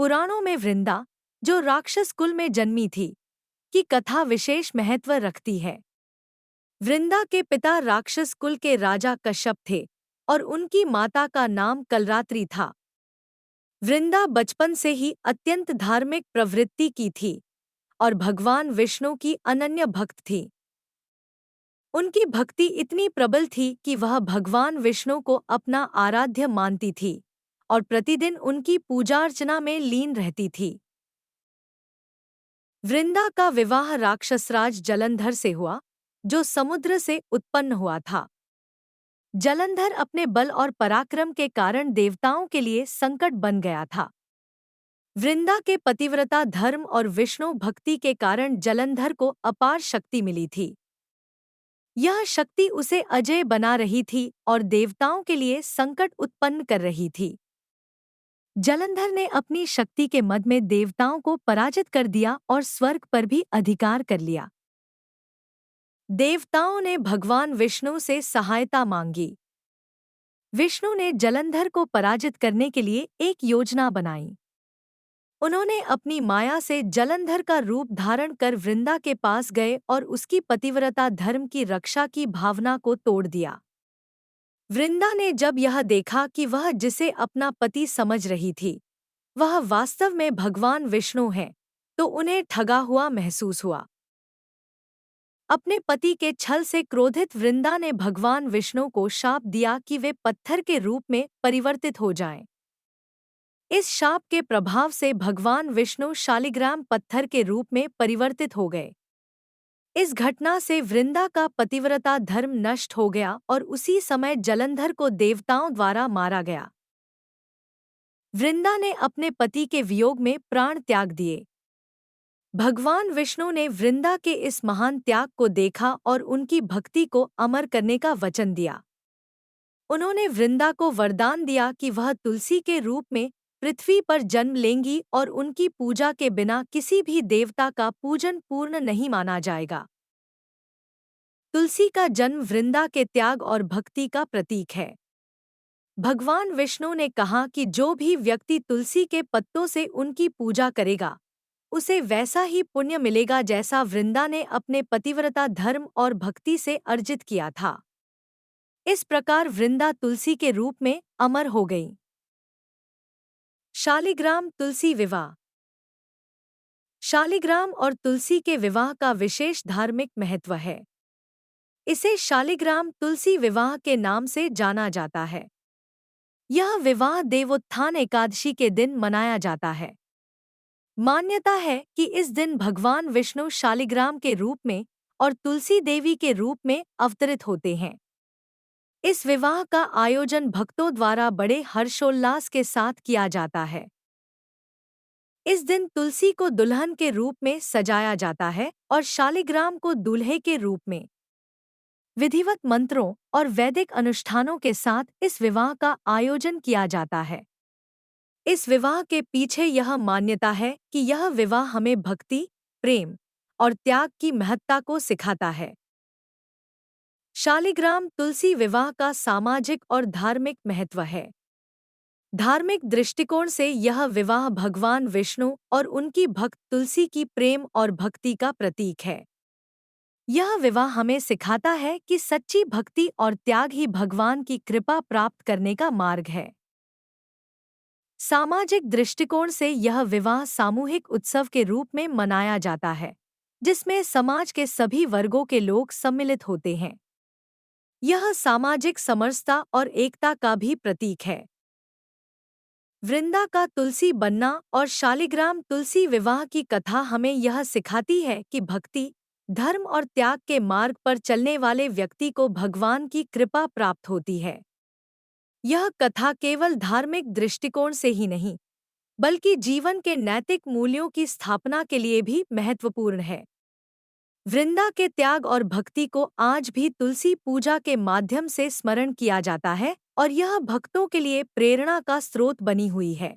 पुराणों में वृंदा, जो राक्षस कुल में जन्मी थी, की कथा विशेष महत्व रखती है। वृंदा के पिता राक्षस कुल के राजा कश्यप थे और उनकी माता का नाम कलरात्रि था। वृंदा बचपन से ही अत्यंत धार्मिक प्रवृत्ति की थी और भगवान विष्णु की अनन्य भक्त थी। उनकी भक्ति इतनी प्रबल थी कि वह भगवान विष्णु को अपना आराध्य मानती थी और प्रतिदिन उनकी पूजा अर्चना में लीन रहती थी। वृंदा का विवाह राक्षसराज जलंधर से हुआ, जो समुद्र से उत्पन्न हुआ था। जलंधर अपने बल और पराक्रम के कारण देवताओं के लिए संकट बन गया था। वृंदा के पतिव्रता धर्म और विष्णु भक्ति के कारण जलंधर को अपार शक्ति मिली थी। यह शक्ति उसे अजेय बना रही थी और देवताओं के लिए संकट उत्पन्न कर रही थी। जलंधर ने अपनी शक्ति के मद में देवताओं को पराजित कर दिया और स्वर्ग पर भी अधिकार कर लिया। देवताओं ने भगवान विष्णु से सहायता मांगी। विष्णु ने जलंधर को पराजित करने के लिए एक योजना बनाई। उन्होंने अपनी माया से जलंधर का रूप धारण कर वृंदा के पास गए और उसकी पतिव्रता धर्म की रक्षा की भावना को तोड़ दिया। वृंदा ने जब यह देखा कि वह जिसे अपना पति समझ रही थी, वह वास्तव में भगवान विष्णु है, तो उन्हें ठगा हुआ महसूस हुआ। अपने पति के छल से क्रोधित वृंदा ने भगवान विष्णु को शाप दिया कि वे पत्थर के रूप में परिवर्तित हो जाएं। इस शाप के प्रभाव से भगवान विष्णु शालिग्राम पत्थर के रूप में परिवर्तित हो गए। इस घटना से वृंदा का पतिव्रता धर्म नष्ट हो गया और उसी समय जलंधर को देवताओं द्वारा मारा गया। वृंदा ने अपने पति के वियोग में प्राण त्याग दिए। भगवान विष्णु ने वृंदा के इस महान त्याग को देखा और उनकी भक्ति को अमर करने का वचन दिया। उन्होंने वृंदा को वरदान दिया कि वह तुलसी के रूप में पृथ्वी पर जन्म लेंगी और उनकी पूजा के बिना किसी भी देवता का पूजन पूर्ण नहीं माना जाएगा। तुलसी का जन्म वृंदा के त्याग और भक्ति का प्रतीक है। भगवान विष्णु ने कहा कि जो भी व्यक्ति तुलसी के पत्तों से उनकी पूजा करेगा, उसे वैसा ही पुण्य मिलेगा जैसा वृंदा ने अपने पतिव्रता धर्म और भक्ति से अर्जित किया था। इस प्रकार वृंदा तुलसी के रूप में अमर हो गई। शालिग्राम तुलसी विवाह। शालिग्राम और तुलसी के विवाह का विशेष धार्मिक महत्व है। इसे शालिग्राम तुलसी विवाह के नाम से जाना जाता है। यह विवाह देवोत्थान एकादशी के दिन मनाया जाता है। मान्यता है कि इस दिन भगवान विष्णु शालिग्राम के रूप में और तुलसी देवी के रूप में अवतरित होते हैं। इस विवाह का आयोजन भक्तों द्वारा बड़े हर्षोल्लास के साथ किया जाता है। इस दिन तुलसी को दुल्हन के रूप में सजाया जाता है और शालिग्राम को दूल्हे के रूप में। विधिवत मंत्रों और वैदिक अनुष्ठानों के साथ इस विवाह का आयोजन किया जाता है। इस विवाह के पीछे यह मान्यता है कि यह विवाह हमें भक्ति, प्रेम और त्याग की महत्ता को सिखाता है। शालिग्राम तुलसी विवाह का सामाजिक और धार्मिक महत्व है। धार्मिक दृष्टिकोण से यह विवाह भगवान विष्णु और उनकी भक्त तुलसी की प्रेम और भक्ति का प्रतीक है। यह विवाह हमें सिखाता है कि सच्ची भक्ति और त्याग ही भगवान की कृपा प्राप्त करने का मार्ग है। सामाजिक दृष्टिकोण से यह विवाह सामूहिक उत्सव के रूप में मनाया जाता है, जिसमें समाज के सभी वर्गों के लोग सम्मिलित होते हैं। यह सामाजिक समरसता और एकता का भी प्रतीक है। वृंदा का तुलसी बनना और शालिग्राम तुलसी विवाह की कथा हमें यह सिखाती है कि भक्ति, धर्म और त्याग के मार्ग पर चलने वाले व्यक्ति को भगवान की कृपा प्राप्त होती है। यह कथा केवल धार्मिक दृष्टिकोण से ही नहीं, बल्कि जीवन के नैतिक मूल्यों की स्थापना के लिए भी महत्वपूर्ण है। वृंदा के त्याग और भक्ति को आज भी तुलसी पूजा के माध्यम से स्मरण किया जाता है और यह भक्तों के लिए प्रेरणा का स्रोत बनी हुई है।